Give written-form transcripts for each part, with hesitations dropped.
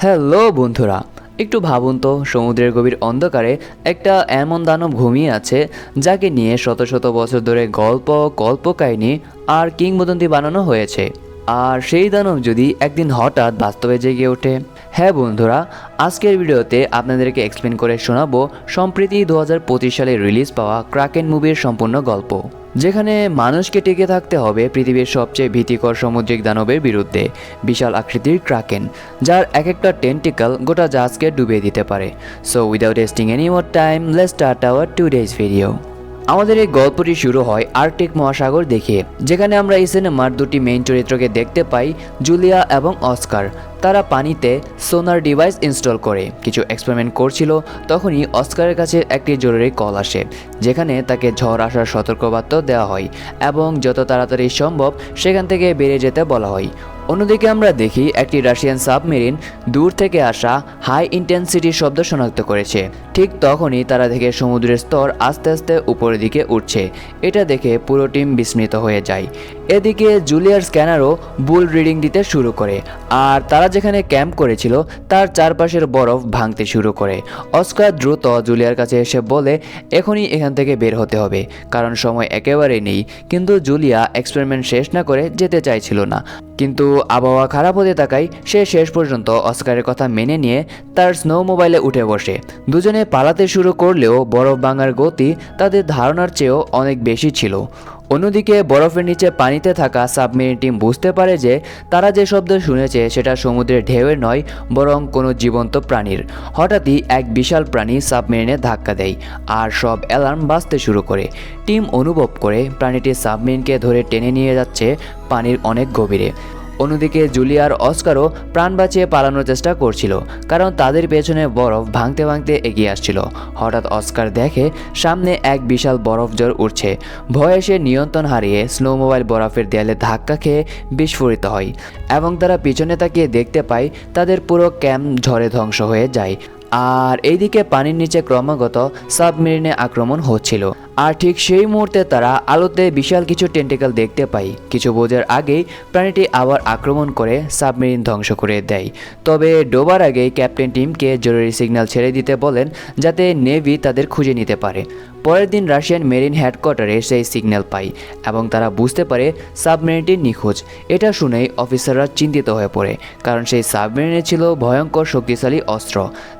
Hello বন্ধুরা, একটু ভাবুন তো, সমুদ্রের গভীর অন্ধকারে একটা এমন দানব ঘুমিয়ে আছে যাকে নিয়ে শত শত বছর ধরে গল্প, কল্পকাহিনী আর কিংবদন্তি বানানো হয়েছে। আর সেই দানব যদি একদিন হঠাৎ বাস্তবে জেগে ওঠে। হ্যাঁ বন্ধুরা, আজকের ভিডিওতে আপনাদেরকে এক্সপ্লেন করে শোনাবো সম্প্রতি 2025 সালে রিলিজ পাওয়া ক্রাকেন মুভির সম্পূর্ণ গল্প, যেখানে মানুষকে টিকে থাকতে হবে পৃথিবীর সবচেয়ে ভীতিকর সামুদ্রিক দানবের বিরুদ্ধে। বিশাল আকৃতির ক্রাকেন, যার এক একটা টেন্টিকল গোটা জাহাজকে ডুবিয়ে দিতে পারে। So without wasting any more time, let's start our today's video. আমাদের এই গল্পটি শুরু হয় আর্কটিক মহাসাগর দেখে, যেখানে আমরা এই সিনেমার দুটি মেইন চরিত্রকে দেখতে পাই, জুলিয়া এবং অস্কার। তারা পানিতে সোনার ডিভাইস ইনস্টল করে কিছু এক্সপেরিমেন্ট করছিল। তখনই অস্কারের কাছে একটি জরুরি কল আসে, যেখানে তাকে ঝড় আসার সতর্কবার্তা দেওয়া হয় এবং যত তাড়াতাড়ি সম্ভব সেখান থেকে বেরিয়ে যেতে বলা হয়। অন্যদিকে আমরা দেখি একটি রাশিয়ান সাবমেরিন দূর থেকে আসা হাই ইন্টেন্সিটি শব্দ শনাক্ত করেছে। ঠিক তখনই তারা দেখে সমুদ্রের স্তর আস্তে আস্তে উপরের দিকে উঠছে। এটা দেখে পুরো টিম বিস্মিত হয়ে যায়। এদিকে জুলিয়ার স্ক্যানারও বুল রিডিং দিতে শুরু করে, আর তারা যেখানে ক্যাম্প করেছিল তার চারপাশের বরফ ভাঙতে শুরু করে। অস্কার দ্রুত জুলিয়ার কাছে এসে বলে এখনই এখান থেকে বের হতে হবে, কারণ সময় একেবারেই নেই। কিন্তু জুলিয়া এক্সপেরিমেন্ট শেষ না করে যেতে চাইছিল না, কিন্তু আবহাওয়া খারাপ হতে থাকায় সে শেষ পর্যন্ত অস্কারের কথা মেনে নিয়ে তার স্নো মোবাইলে উঠে বসে। দুজনে পালাতে শুরু করলেও বরফ ভাঙার গতি তাদের ধারণার চেয়েও অনেক বেশি ছিল। অন্যদিকে বরফের নিচে পানিতে থাকা সাবমেরিন টিম বুঝতে পারে যে তারা যে শব্দ শুনেছে সেটা সমুদ্রের ঢেউয়ের নয়, বরং কোনো জীবন্ত প্রাণীর। হঠাৎই এক বিশাল প্রাণী সাবমেরিনে ধাক্কা দেয় আর সব অ্যালার্ম বাজতে শুরু করে। টিম অনুভব করে প্রাণীটি সাবমেরিনকে ধরে টেনে নিয়ে যাচ্ছে পানির অনেক গভীরে। অন্যদিকে জুলিয়ার অস্কারও প্রাণ বাঁচিয়ে পালানোর চেষ্টা করছিল, কারণ তাদের পেছনে বরফ ভাঙতে ভাঙতে এগিয়ে আসছিল। হঠাৎ অস্কার দেখে সামনে এক বিশাল বরফ ঝড় উঠছে। ভয়ে সে নিয়ন্ত্রণ হারিয়ে স্নো মোবাইল বরফের দেয়ালে ধাক্কা খেয়ে বিস্ফোরিত হয় এবং তারা পিছনে তাকিয়ে দেখতে পায় তাদের পুরো ক্যাম্প ঝড়ে ধ্বংস হয়ে যায়। আর এইদিকে পানির নিচে ক্রমাগত সাবমেরিনে আক্রমণ হচ্ছিল। আর ঠিক সেই মুহূর্তে তারা আলোতে বিশাল কিছু টেন্টিকল দেখতে পায়। কিছু বোঝার আগেই প্রাণীটি আবার আক্রমণ করে সাবমেরিন ধ্বংস করে দেয়। তবে ডোবার আগেই ক্যাপ্টেন টিমকে জরুরি সিগন্যাল ছেড়ে দিতে বলেন, যাতে নেভি তাদের খুঁজে নিতে পারে। পরের দিন রাশিয়ান মেরিন হেডকোয়ার্টারে সেই সিগন্যাল পায় এবং তারা বুঝতে পারে সাবমেরিনটি নিখোঁজ। এটা শুনেই অফিসাররা চিন্তিত হয়ে পড়ে, কারণ সেই সাবমেরিনে ছিল ভয়ঙ্কর শক্তিশালী অস্ত্র।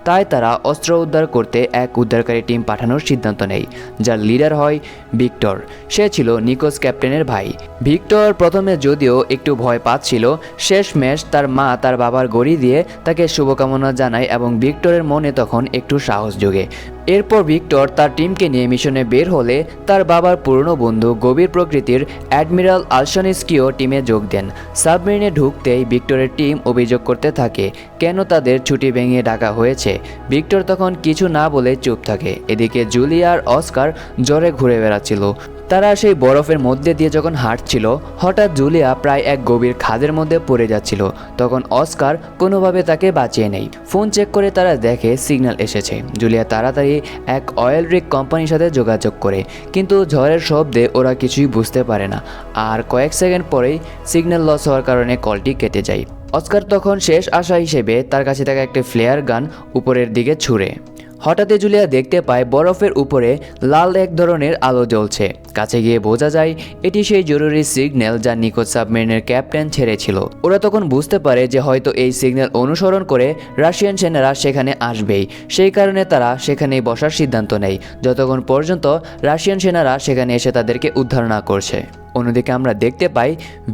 তাই তারা অস্ত্র উদ্ধার করতে এক উদ্ধারকারী টিম পাঠানোর সিদ্ধান্ত নেয়, যার লিডার হয় ভিক্টর। সে ছিল নিখোঁজ ক্যাপ্টেনের ভাই। ভিক্টর প্রথমে যদিও একটু ভয় পাচ্ছিল, শেষমেশ তার মা তার বাবার গড়ি দিয়ে তাকে শুভকামনা জানায় এবং ভিক্টরের মনে তখন একটু সাহস জোগে। এরপর ভিক্টর তার টিমকে নিয়ে মিশনে বের হলে তার বাবার পুরনো বন্ধু গভীর প্রকৃতির অ্যাডমিরাল আলশানিস্কিও টিমে যোগ দেন। সাবমেরিনে ঢুকতেই ভিক্টরের টিম অভিযোগ করতে থাকে কেন তাদের ছুটি ভেঙে ডাকা হয়েছে। ভিক্টর তখন কিছু না বলে চুপ থাকে। এদিকে জুলিয়া আর অস্কার জ্বরে ঘুরে বেড়াচ্ছিল। তারা সেই বরফের মধ্যে দিয়ে যখন হাঁটছিল, হঠাৎ জুলিয়া প্রায় এক গভীর খাদের মধ্যে পড়ে যাচ্ছিল। তখন অস্কার কোনোভাবে তাকে বাঁচিয়ে নেয়। ফোন চেক করে তারা দেখে সিগন্যাল এসেছে। জুলিয়া তাড়াতাড়ি এক অয়েল রিগ কোম্পানির সাথে যোগাযোগ করে, কিন্তু ঝড়ের শব্দে ওরা কিছুই বুঝতে পারে না। আর কয়েক সেকেন্ড পরেই সিগন্যাল লস হওয়ার কারণে কলটি কেটে যায়। অস্কার তখন শেষ আশা হিসেবে তার কাছে থাকা একটা ফ্লেয়ার গান উপরের দিকে ছুঁড়ে। হঠাৎই জুলিয়া দেখতে পায় বরফের উপরে লাল এক ধরনের আলো জ্বলছে। কাছে গিয়ে বোঝা যায় এটি সেই জরুরি সিগন্যাল যা নিখোঁজ সাবমেরিনের ক্যাপ্টেন ছেড়েছিল। ওরা তখন বুঝতে পারে যে হয়তো এই সিগন্যাল অনুসরণ করে রাশিয়ান সেনারা সেখানে আসবেই। সেই কারণে তারা সেখানেই বসার সিদ্ধান্ত নেয়, যতক্ষণ পর্যন্ত রাশিয়ান সেনারা সেখানে এসে তাদেরকে উদ্ধার না করছে। অন্যদিকে আমরা দেখতে পাই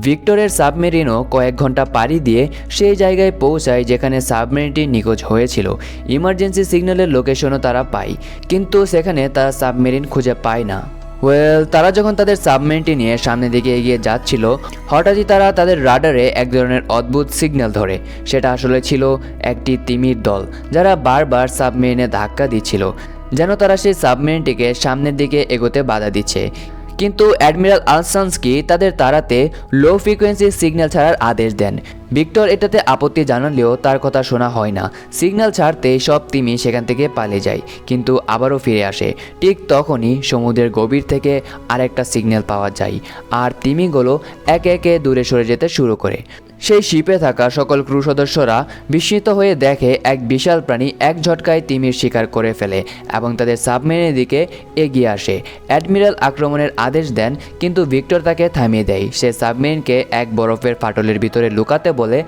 ভিক্টরের সাবমেরিনও কয়েক ঘন্টা পাড়ি দিয়ে সেই জায়গায় পৌঁছায় যেখানে সাবমেরিনটি নিখোঁজ হয়েছিল। ইমার্জেন্সি সিগন্যালের লোকেশনও তারা পায়, কিন্তু সেখানে তারা সাবমেরিন খুঁজে পায় না। তারা যখন তাদের সাবমেরিনটি নিয়ে সামনের দিকে এগিয়ে যাচ্ছিল, হঠাৎই তারা তাদের রাডারে এক ধরনের অদ্ভুত সিগন্যাল ধরে। সেটা আসলে ছিল একটি তিমির দল, যারা বারবার সাবমেরিনে ধাক্কা দিচ্ছিল, যেন তারা সেই সাবমেরিনটিকে সামনের দিকে এগোতে বাধা দিচ্ছে। কিন্তু অ্যাডমিরাল আলসানস্কি তাদের তাড়াতে লো ফ্রিকোয়েন্সি সিগন্যাল ছাড়ার আদেশ দেন। ভিক্টর এটাতে আপত্তি জানালেও তার কথা শোনা হয় না। সিগন্যাল ছাড়তে সব তিমি সেখান থেকে পালিয়ে যায়, কিন্তু আবারও ফিরে আসে। ঠিক তখনই সমুদ্রের গভীর থেকে আরেকটা সিগন্যাল পাওয়া যায়, আর তিমিগুলো একে একে দূরে সরে যেতে শুরু করে। সেই শিপে থাকা সকল ক্রু সদস্যরা বিস্মিত হয়ে দেখে এক বিশাল প্রাণী এক ঝটকায় তিমির শিকার করে ফেলে এবং তাদের সাবমেরিনের দিকে এগিয়ে আসে। অ্যাডমিরাল আক্রমণের আদেশ দেন, কিন্তু ভিক্টর তাকে থামিয়ে দেয়। সে সাবমেরিনকে এক বরফের ফাটলের ভিতরে লুকাতে বলে।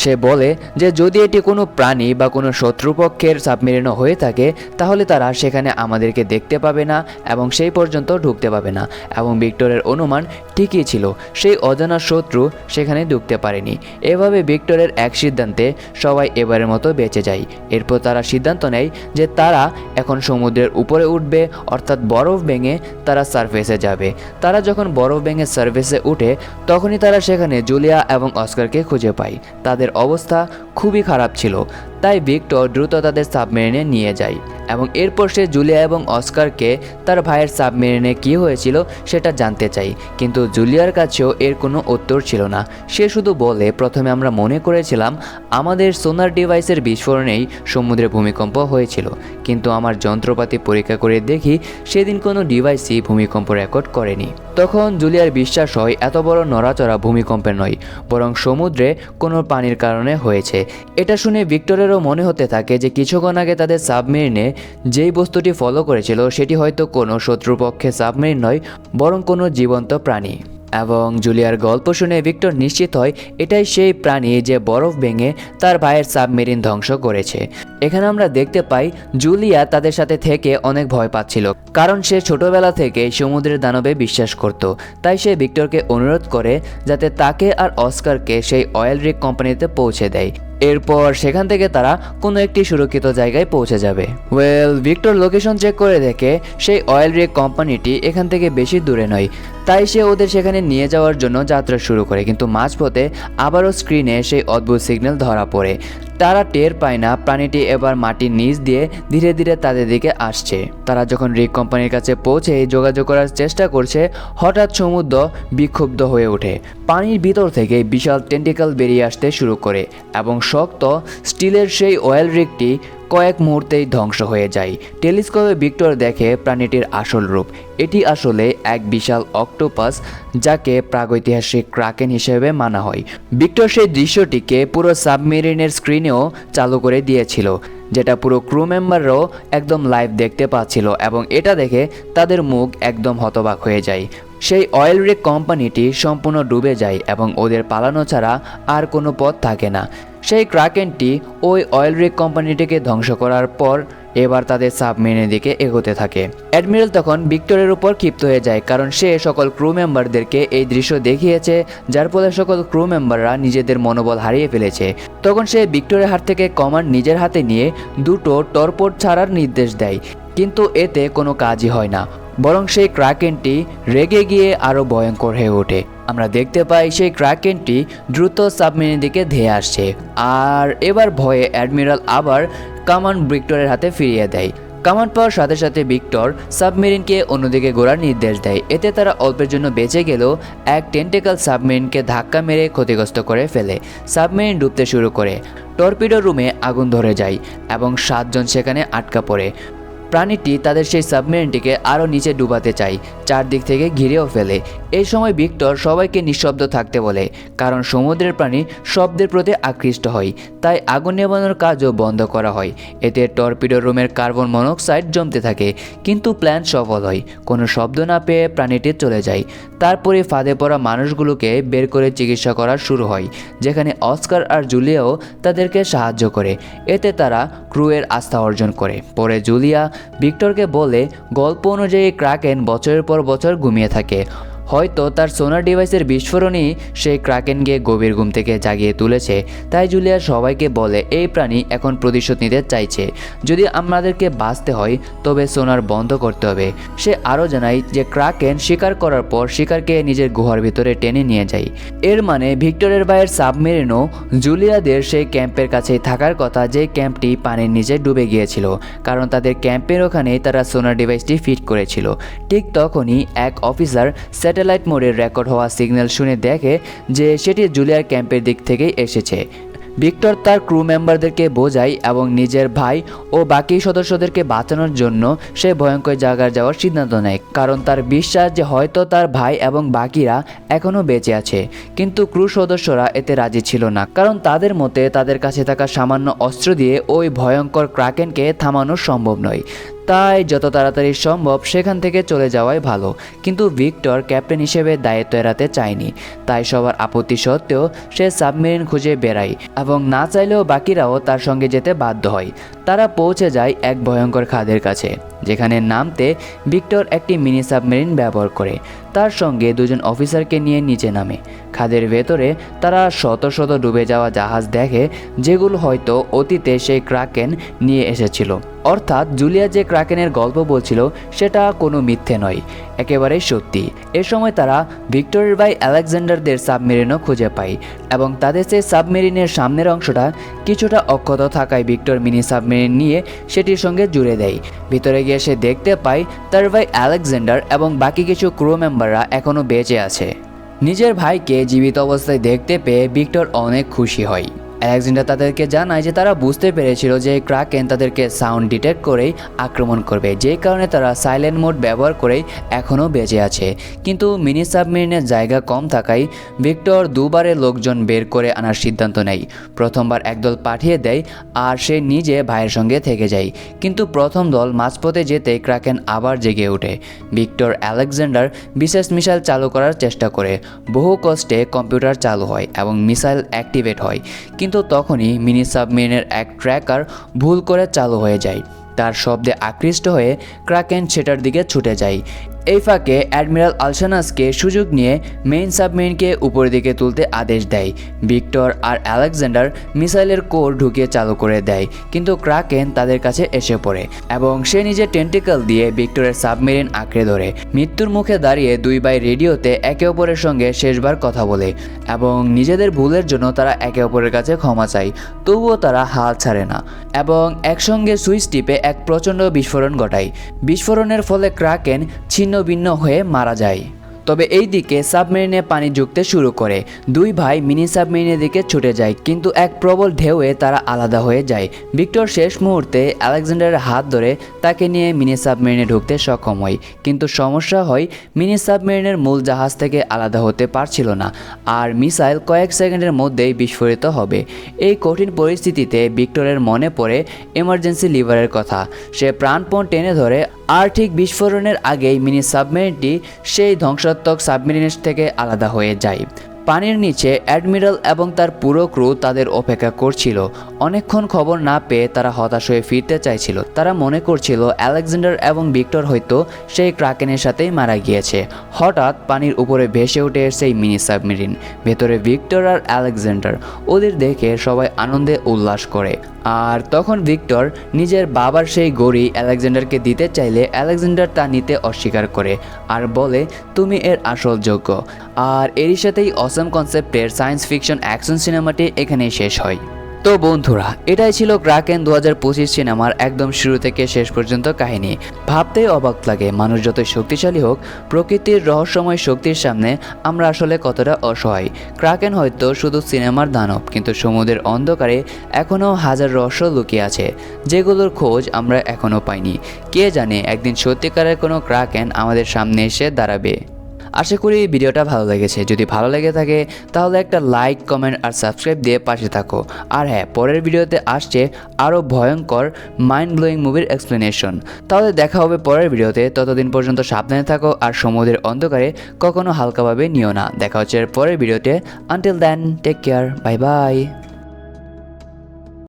সে বলে যে যদি এটি কোনো প্রাণী বা কোনো শত্রুপক্ষের সাবমেরিনও হয়ে থাকে তাহলে তারা সেখানে আমাদেরকে দেখতে পাবে না এবং সেই পর্যন্ত ঢুকতে পাবে না। এবং ভিক্টরের অনুমান ঠিকই ছিল, সেই অজানা শত্রু সেখানে ঢুকতে পারেনি। এভাবে ভিক্টরের এক সিদ্ধান্তে সবাই এবারের মতো বেঁচে যায়। এরপর তারা সিদ্ধান্ত নেয় যে তারা এখন সমুদ্রের উপরে উঠবে, অর্থাৎ বরফ ভেঙে তারা সারফেসে যাবে। তারা যখন বরফ ভেঙে সারফেসে উঠে তখনই তারা সেখানে জুলিয়া এবং অস্কারকে খুঁজে পায়। তাদের অবস্থা খুবই খারাপ ছিল, তাই ভিক্টর দ্রুত তাদের সাবমেরিনে নিয়ে যায় এবং এরপর সে জুলিয়া এবং অস্কারকে তার ভাইয়ের সাবমেরিনে কী হয়েছিল সেটা জানতে চায়। কিন্তু জুলিয়ার কাছেও এর কোনো উত্তর ছিল না। সে শুধু বলে, প্রথমে আমরা মনে করেছিলাম আমাদের সোনার ডিভাইসের বিস্ফোরণেই সমুদ্রে ভূমিকম্প হয়েছিল, কিন্তু আমার যন্ত্রপাতি পরীক্ষা করে দেখি সেদিন কোনো ডিভাইসই ভূমিকম্প রেকর্ড করেনি। তখন জুলিয়ার বিশ্বাস হয় এত বড় নড়াচড়া ভূমিকম্পের নয়, বরং সমুদ্রে কোনো পানির কারণে হয়েছে। এটা শুনে ভিক্টরেরও মনে হতে থাকে যে কিছুক্ষণ আগে তাদের সাবমেরিনে যেই বস্তুটি ফলো করেছিল সেটি হয়তো কোনো শত্রুপক্ষের সাবমেরিন নয়, বরং কোনো জীবন্ত প্রাণী। এবং জুলিয়ার গল্প শুনে ভিক্টর নিশ্চিত হয় এটাই সেই প্রাণী যে বরফ ভেঙে তার ভাইয়ের সাবমেরিন ধ্বংস করেছে। এখানে আমরা দেখতে পাই জুলিয়া তাদের সাথে থেকে অনেক ভয় পাচ্ছিল, কারণ সে ছোটবেলা থেকে সমুদ্রের দানবে বিশ্বাস করত। তাই সে ভিক্টরকে অনুরোধ করে যাতে তাকে আর অস্কারকে সেই অয়েল রিগ কোম্পানিতে পৌঁছে দেয়। এরপর সেখান থেকে তারা কোনো একটি সুরক্ষিত জায়গায় পৌঁছে যাবে। ভিক্টর লোকেশন চেক করে দেখে সেই অয়েল রিগ কোম্পানিটি এখান থেকে বেশি দূরে নয়, তাই সে ওদের সেখানে নিয়ে যাওয়ার জন্য যাত্রা শুরু করে। কিন্তু মাঝপথে আবারও স্ক্রিনে সেই অদ্ভুত সিগন্যাল ধরা পড়ে। তারা টের পায় না প্রাণীটি এবার মাটির নিচ দিয়ে ধীরে ধীরে তাদের দিকে আসছে। তারা যখন রিগ কোম্পানির কাছে পৌঁছে যোগাযোগ করার চেষ্টা করছে, হঠাৎ সমুদ্র বিক্ষুব্ধ হয়ে ওঠে। পানির ভিতর থেকে বিশাল টেন্টিকল বেরিয়ে আসতে শুরু করে এবং শক্ত স্টিলের সেই অয়েল রিগটি কয়েক মুহূর্তেই ধ্বংস হয়ে যায়। টেলিস্কোপে ভিক্টর দেখে প্রাণীটির আসল রূপ। এটি আসলে এক বিশাল অক্টোপাস, যাকে প্রাগৈতিহাসিক ক্রাকেন হিসেবে মানা হয়। ভিক্টর সেই দৃশ্যটিকে পুরো সাবমেরিনের স্ক্রিনেও চালু করে দিয়েছিল, যেটা পুরো ক্রু মেম্বাররাও একদম লাইভ দেখতে পাচ্ছিল এবং এটা দেখে তাদের মুখ একদম হতবাক হয়ে যায়। সেই অয়েল রিগ কোম্পানিটি সম্পূর্ণ ডুবে যায় এবং ওদের পালানো ছাড়া আর কোনো পথ থাকে না। সেই ক্রাকেনটি ওই অয়েল রিগ কোম্পানিটিকে ধ্বংস করার পর এবার তাদের সাবমেরিনের দিকে এগোতে থাকে। অ্যাডমিরাল তখন ভিক্টরের উপর ক্ষিপ্ত হয়ে যায়, কারণ সে সকল ক্রু মেম্বারদেরকে এই দৃশ্য দেখিয়েছে, যার ফলে সকল ক্রু মেম্বাররা নিজেদের মনোবল হারিয়ে ফেলেছে। তখন সে ভিক্টরের হাত থেকে কমান্ড নিজের হাতে নিয়ে দুটো টর্পোড ছাড়ার নির্দেশ দেয়, কিন্তু এতে কোনো কাজই হয় না, বরং সেই ক্রাকেনটি রেগে গিয়ে আরও ভয়ঙ্কর হয়ে ওঠে। আমরা দেখতে পাই সেই ক্রাকেনটি দ্রুত সাবমেরিনের দিকে ধেয়ে আসছে, আর এবার ভয়ে অ্যাডমিরাল আবার কমান্ড ভিক্টরের হাতে ফিরিয়ে দেয়। কমান্ড পাওয়ার সাথে সাথে ভিক্টর সাবমেরিনকে অন্যদিকে ঘোরার নির্দেশ দেয়। এতে তারা অল্পের জন্য বেঁচে গেলেও এক টেন্টেকল সাবমেরিনকে ধাক্কা মেরে ক্ষতিগ্রস্ত করে ফেলে। সাবমেরিন ডুবতে শুরু করে। টর্পিডো রুমে আগুন ধরে যায় এবং 7 জন সেখানে আটকা পড়ে। প্রাণীটি তাদের সেই সাবমেরিনটিকে আরও নিচে ডুবাতে চায়, চারদিক থেকে ঘিরেও ফেলে। এই সময় ভিক্টর সবাইকে নিঃশব্দ থাকতে বলে, কারণ সমুদ্রের প্রাণী শব্দের প্রতি আকৃষ্ট হয়, তাই আগুন নেভানোর কাজও বন্ধ করা হয়। এতে টর্পিডো রুমের কার্বন মনোক্সাইড জমতে থাকে, কিন্তু প্ল্যান সফল হয়। কোনো শব্দ না পেয়ে প্রাণীটি চলে যায়। তারপরে ফাঁদে পড়া মানুষগুলোকে বের করে চিকিৎসা করা শুরু হয়, যেখানে অস্কার আর জুলিয়াও তাদেরকে সাহায্য করে। এতে তারা ক্রুয়ের আস্থা অর্জন করে। পরে জুলিয়া ভিক্টরকে বলে গল্প অনুযায়ী ক্রাকেন বছরের পর বছর ঘুমিয়ে থাকে। হয়তো তার সোনার ডিভাইসের বিস্ফোরণই সেই ক্রাকেনকে গভীর ঘুম থেকে জাগিয়ে তুলেছে। তাই জুলিয়া সবাইকে বলে এই প্রাণী এখন প্রতিশোধ নিতে চাইছে। যদি আমাদেরকে বাঁচতে হয় তবে সোনার বন্ধ করতে হবে। সে আরও জানায় যে ক্রাকেন শিকার করার পর শিকারকে নিজের গুহার ভিতরে টেনে নিয়ে যায়। এর মানে ভিক্টরের ভাইয়ের সাবমেরিনও জুলিয়াদের সেই ক্যাম্পের কাছেই থাকার কথা, যে ক্যাম্পটি পানির নিচে ডুবে গিয়েছিল, কারণ তাদের ক্যাম্পের ওখানেই তারা সোনার ডিভাইসটি ফিট করেছিল। ঠিক তখনই এক অফিসার স্যাটেলাইট মোডের রেকর্ড হওয়া সিগন্যাল শুনে দেখে যে সেটি জুলিয়ার ক্যাম্পের দিক থেকেই এসেছে। ভিক্টর তার ক্রু মেম্বারদেরকে বোঝায় এবং নিজের ভাই ও বাকি সদস্যদেরকে বাঁচানোর জন্য সে ভয়ঙ্কর জায়গায় যাওয়ার সিদ্ধান্ত নেয়, কারণ তার বিশ্বাস যে হয়তো তার ভাই এবং বাকিরা এখনও বেঁচে আছে। কিন্তু ক্রু সদস্যরা এতে রাজি ছিল না, কারণ তাদের মতে তাদের কাছে থাকা সামান্য অস্ত্র দিয়ে ওই ভয়ঙ্কর ক্রাকেনকে থামানো সম্ভব নয়। তাই যত তাড়াতাড়ি সম্ভব সেখান থেকে চলে যাওয়াই ভালো। কিন্তু ভিক্টর ক্যাপ্টেন হিসেবে দায়িত্ব এড়াতে চায়নি, তাই সবার আপত্তি সত্ত্বেও সে সাবমেরিন খুঁজে বেড়ায় এবং না চাইলেও বাকিরাও তার সঙ্গে যেতে বাধ্য হয়। তারা পৌঁছে যায় এক ভয়ঙ্কর খাদের কাছে, যেখানে নামতে ভিক্টর একটি মিনি সাবমেরিন ব্যবহার করে। তার সঙ্গে দুজন অফিসারকে নিয়ে নিচে নামে। খাদের ভেতরে তারা শত শত ডুবে যাওয়া জাহাজ দেখে, যেগুলো হয়তো অতীতে সেই ক্রাকেন নিয়ে এসেছিল। অর্থাৎ জুলিয়া যে ক্রাকেনের গল্প বলছিল সেটা কোনো মিথ্যে নয়, একেবারেই সত্যি। এ সময় তারা ভিক্টরের ভাই আলেকজান্ডারদের সাবমেরিনও খুঁজে পায় এবং তাদের সেই সাবমেরিনের সামনের অংশটা কিছুটা অক্ষত থাকায় ভিক্টর মিনি সাবমেরিন নিয়ে সেটির সঙ্গে জুড়ে দেয়। ভিতরে গিয়ে সে দেখতে পায় তার ভাই আলেকজান্ডার এবং বাকি কিছু ক্রু মেম্বাররা এখনও বেঁচে আছে। নিজের ভাইকে জীবিত অবস্থায় দেখতে পেয়ে ভিক্টর অনেক খুশি হয়। আলেকজান্ডার তাদেরকে জানায় যে তারা বুঝতে পেরেছিল যে ক্রাকেন তাদেরকে সাউন্ড ডিটেক্ট করেই আক্রমণ করবে, যেই কারণে তারা সাইলেন্ট মোড ব্যবহার করেই এখনও বেঁচে আছে। কিন্তু মিনি সাবমেরিনের জায়গা কম থাকায় ভিক্টর দুবারে লোকজন বের করে আনার সিদ্ধান্ত নেয়। প্রথমবার একদল পাঠিয়ে দেয় আর সে নিজে ভাইয়ের সঙ্গে থেকে যায়। কিন্তু প্রথম দল মাঝপথে যেতে ক্রাকেন আবার জেগে ওঠে। ভিক্টর আলেকজান্ডার বিশেষ মিসাইল চালু করার চেষ্টা করে। বহু কষ্টে কম্পিউটার চালু হয় এবং মিসাইল অ্যাক্টিভেট হয়, কিন্তু তখনই মিনি সাবমেরিনের এক ট্র্যাকার ভুল করে চালু হয়ে যায়। তার শব্দে আকৃষ্ট হয়ে ক্রাকেন সেটার দিকে ছুটে যায়। এই ফাঁকে অ্যাডমিরাল আলসানাসকে সুযোগ নিয়ে মেইন সাবমেরিনকে উপরের দিকে তুলতে আদেশ দেয়। ভিক্টর আর আলেকজান্ডার মিসাইলের কোর ঢুকিয়ে চালু করে দেয়, কিন্তু ক্রাকেন তাদের কাছে এসে পড়ে এবং সে নিজের টেন্টিকল দিয়ে ভিক্টরের সাবমেরিন আঁকড়ে ধরে। মৃত্যুর মুখে দাঁড়িয়ে দুই ভাই রেডিওতে একে অপরের সঙ্গে শেষবার কথা বলে এবং নিজেদের ভুলের জন্য তারা একে অপরের কাছে ক্ষমা চায়। তবুও তারা হাল ছাড়ে না এবং একসঙ্গে সুইচ টিপে এক প্রচণ্ড বিস্ফোরণ ঘটায়। বিস্ফোরণের ফলে ক্রাকেন ছিন্ন ভিন্ন হয়ে মারা যায়। তবে এই দিকে সাবমেরিনে পানি ঢুকতে শুরু করে। দুই ভাই মিনি সাবমেরিনের দিকে ছুটে যায়, কিন্তু এক প্রবল ঢেউয়ে তারা আলাদা হয়ে যায়। ভিক্টর শেষ মুহূর্তে আলেকজান্ডারের হাত ধরে তাকে নিয়ে মিনি সাবমেরিনে ঢুকতে সক্ষম হয়, কিন্তু সমস্যা হয় মিনি সাবমেরিনের মূল জাহাজ থেকে আলাদা হতে পারছিল না আর মিসাইল কয়েক সেকেন্ডের মধ্যেই বিস্ফোরিত হবে। এই কঠিন পরিস্থিতিতে ভিক্টরের মনে পড়ে এমার্জেন্সি লিভারের কথা। সে প্রাণপণ টেনে ধরে আর ঠিক বিস্ফোরণের আগেই মিনি সাবমেরিনটি সেই ধ্বংসাত্মক সাবমেরিনের থেকে আলাদা হয়ে যায়। পানির নিচে অ্যাডমিরাল এবং তার পুরো ক্রু তাদের অপেক্ষা করছিল। অনেকক্ষণ খবর না পেয়ে তারা হতাশ হয়ে ফিরতে চাইছিল। তারা মনে করছিল আলেকজান্ডার এবং ভিক্টর হয়তো সেই ক্রাকেনের সাথেই মারা গিয়েছে। হঠাৎ পানির উপরে ভেসে ওঠে সেই মিনি সাবমেরিন। ভেতরে ভিক্টর আর আলেকজান্ডার। ওদের দেখে সবাই আনন্দে উল্লাস করে। আর তখন ভিক্টর নিজের বাবার সেই ঘড়ি আলেকজান্ডারকে দিতে চাইলে আলেকজান্ডার তা নিতে অস্বীকার করে আর বলে, তুমি এর আসল যোগ্য। আর এরই সাথেই অসম কনসেপ্টের সায়েন্স ফিকশন অ্যাকশন সিনেমাটি এখানেই শেষ হয়। তো বন্ধুরা, এটাই ছিল ক্রাকেন 2025 সিনেমার একদম শুরু থেকে শেষ পর্যন্ত কাহিনী। ভাবতেই অবাক লাগে, মানুষ যতই শক্তিশালী হোক, প্রকৃতির রহস্যময় শক্তির সামনে আমরা আসলে কতটা অসহায়। ক্রাকেন হয়তো শুধু সিনেমার দানব, কিন্তু সমুদ্রের অন্ধকারে এখনও হাজার রহস্য লুকিয়ে আছে, যেগুলোর খোঁজ আমরা এখনও পাইনি। কে জানে একদিন সত্যিকারের কোনো ক্রাকেন আমাদের সামনে এসে দাঁড়াবে। আশা করি ভিডিওটা ভালো লেগেছে। যদি ভালো লেগে থাকে তাহলে একটা লাইক, কমেন্ট আর সাবস্ক্রাইব দিয়ে পাশে থাকো। আর হ্যাঁ, পরের ভিডিওতে আসছে আরও ভয়ঙ্কর মাইন্ড ব্লোয়িং মুভির এক্সপ্লেনেশন। তাহলে দেখা হবে পরের ভিডিওতে। ততদিন পর্যন্ত সাবধানে থাকো আর সমুদ্রের অন্ধকারে কখনো হালকাভাবে নিও না। দেখা হচ্ছে পরের ভিডিওতে। Until then, take care, bye by.